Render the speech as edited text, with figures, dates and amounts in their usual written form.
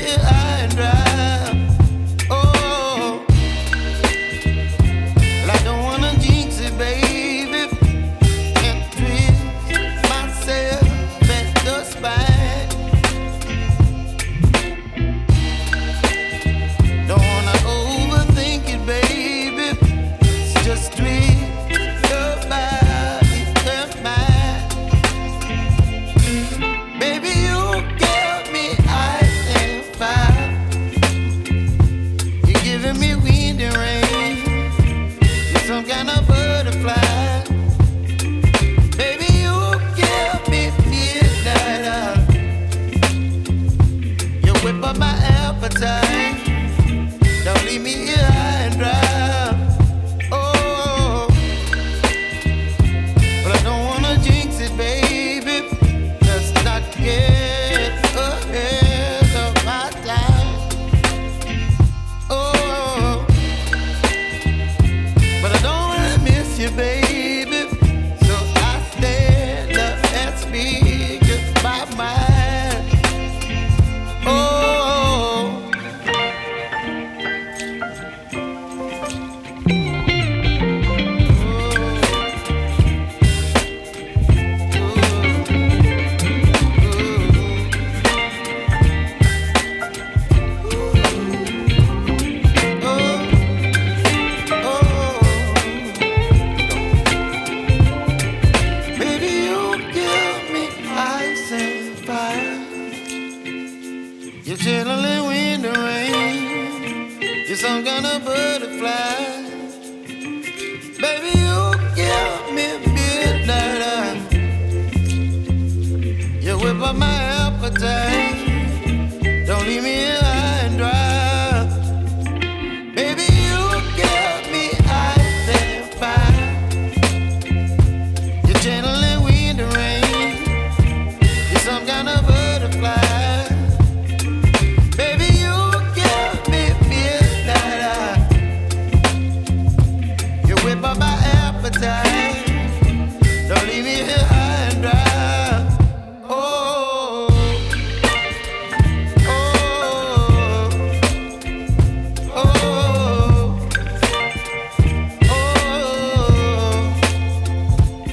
here high and dry. Oh, well, I don't wanna jinx it, baby, and twist myself at the spine. Don't wanna overthink it, baby. It's just twist your body and mine. Baby, you give me ice and fire. You're giving me wind and rain. You're some kind of butterfly. Baby, you give me midnight. You whip up my appetite. Don't leave me here high and dry. Oh, but I don't wanna jinx it, baby. Let's not get ahead of my time. Oh, but I don't wanna miss you, baby. So I stand up and speak my mind. Oh. Baby, you give me ice and fire. You're chilling wind and rain. You're some kind of butterfly. Baby, you give me midnight. You whip up my appetite.